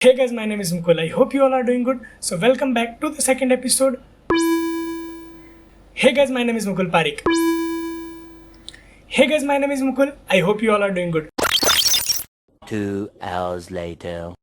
Hey guys, my name is Mukul. I hope you all are doing good. So welcome back to the second episode. Hey guys, my name is Mukul Parik. Hey guys, my name is Mukul. I hope you all are doing good. 2 hours later.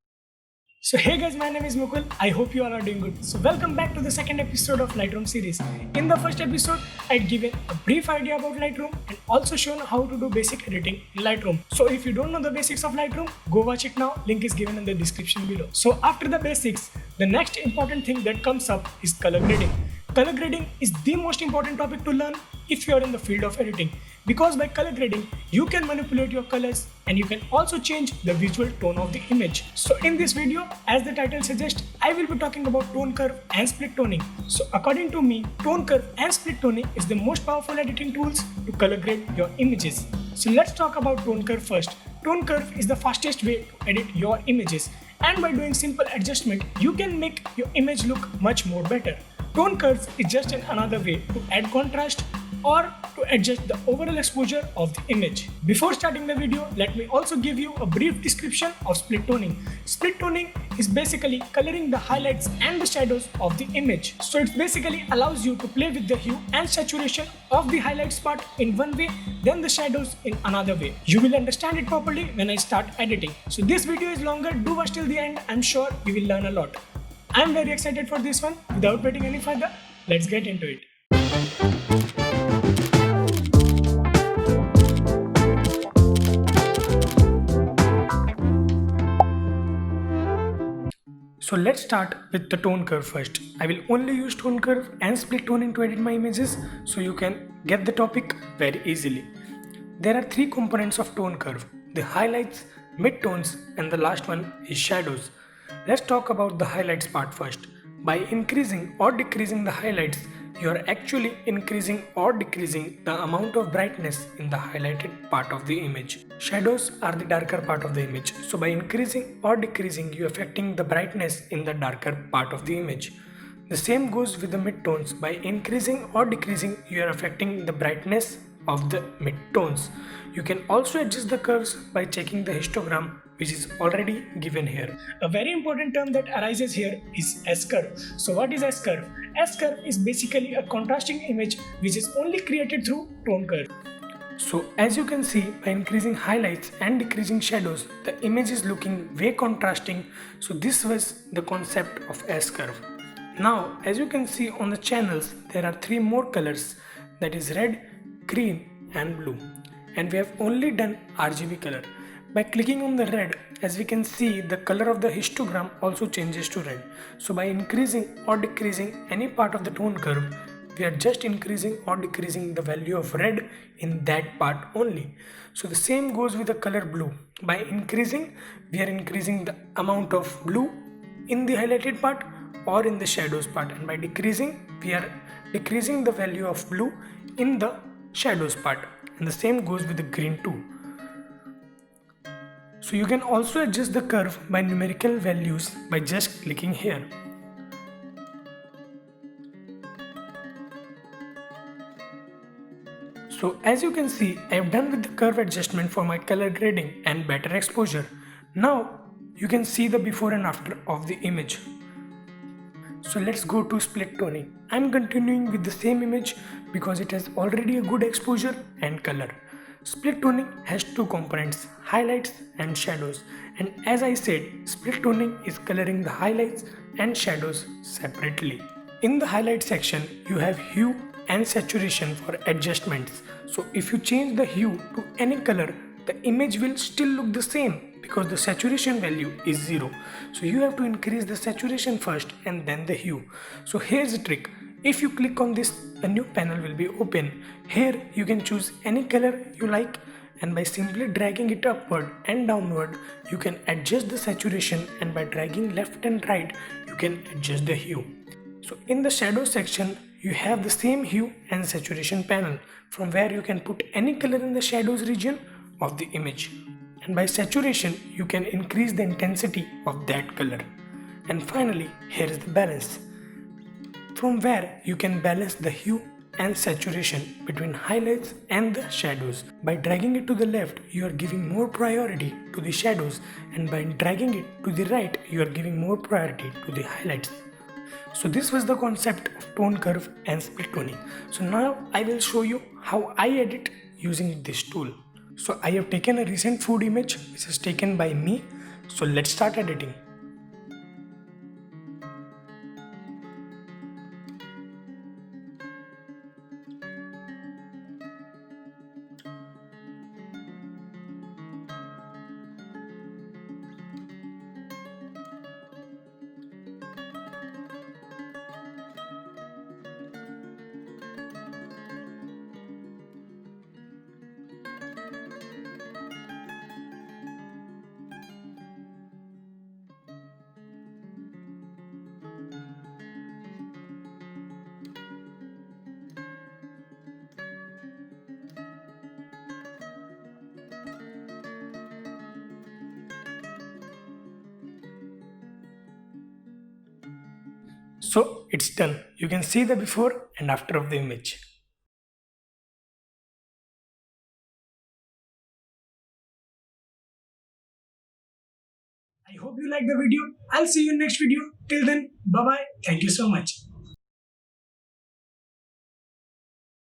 So hey guys, my name is Mukul. I hope you all are doing good. So welcome back to the second episode of Lightroom series. In the first episode, I'd given a brief idea about Lightroom and also shown how to do basic editing in Lightroom. So if you don't know the basics of Lightroom, go watch it now. Link is given in the description below. So after the basics, the next important thing that comes up is color grading. Color grading is the most important topic to learn if you are in the field of editing, because by color grading you can manipulate your colors and you can also change the visual tone of the image. So in this video, as the title suggests, I will be talking about tone curve and split toning. So according to me, tone curve and split toning is the most powerful editing tools to color grade your images. So let's talk about tone curve first. Tone curve is the fastest way to edit your images, and by doing simple adjustment you can make your image look much more better. Tone curves is just another way to add contrast or to adjust the overall exposure of the image. Before starting the video, let me also give you a brief description of split toning. Split toning is basically coloring the highlights and the shadows of the image. So it basically allows you to play with the hue and saturation of the highlights part in one way, then the shadows in another way. You will understand it properly when I start editing. So this video is longer, do watch till the end. I'm sure you will learn a lot. I'm very excited for this one. Without waiting any further, let's get into it. So let's start with the tone curve first. I will only use tone curve and split toning to edit my images so you can get the topic very easily. There are three components of tone curve: the highlights, midtones, and the last one is shadows. Let's talk about the highlights part first. By increasing or decreasing the highlights, you are actually increasing or decreasing the amount of brightness in the highlighted part of the image. Shadows are the darker part of the image. So by increasing or decreasing, you are affecting the brightness in the darker part of the image. The same goes with the midtones. By increasing or decreasing, you are affecting the brightness of the midtones. You can also adjust the curves by checking the histogram, which is already given here. A very important term that arises here is S-curve. So what is S-curve? S-curve is basically a contrasting image which is only created through tone curve. So as you can see, by increasing highlights and decreasing shadows, the image is looking way contrasting. So this was the concept of S-curve. Now as you can see on the channels, there are three more colors, that is red, green and blue, and we have only done RGB color. By clicking on the red, as we can see, the color of the histogram also changes to red. So by increasing or decreasing any part of the tone curve, we are just increasing or decreasing the value of red in that part only. So the same goes with the color blue. By increasing, we are increasing the amount of blue in the highlighted part or in the shadows part, and by decreasing, we are decreasing the value of blue in the shadows part, and the same goes with the green too. So you can also adjust the curve by numerical values by just clicking here. So as you can see, I have done with the curve adjustment for my color grading and better exposure. Now you can see the before and after of the image. So let's go to split toning. I'm continuing with the same image because it has already a good exposure and color. Split toning has two components, highlights and shadows. And as I said, split toning is coloring the highlights and shadows separately. In the highlight section, you have hue and saturation for adjustments. So if you change the hue to any color, the image will still look the same because the saturation value is 0. So you have to increase the saturation first and then the hue. So here's the trick. If you click on this, a new panel will be open. Here you can choose any color you like, and by simply dragging it upward and downward, you can adjust the saturation, and by dragging left and right, you can adjust the hue. So in the shadow section, you have the same hue and saturation panel from where you can put any color in the shadows region of the image. And by saturation, you can increase the intensity of that color. And finally, here is the balance, from where you can balance the hue and saturation between highlights and the shadows. By dragging it to the left, you are giving more priority to the shadows, and by dragging it to the right, you are giving more priority to the highlights. So this was the concept of tone curve and split toning. So now I will show you how I edit using this tool. So I have taken a recent food image which is taken by me. So let's start editing. So it's done. You can see the before and after of the image. I hope you liked the video. I'll see you in next video. Till then, bye bye. Thank you so much.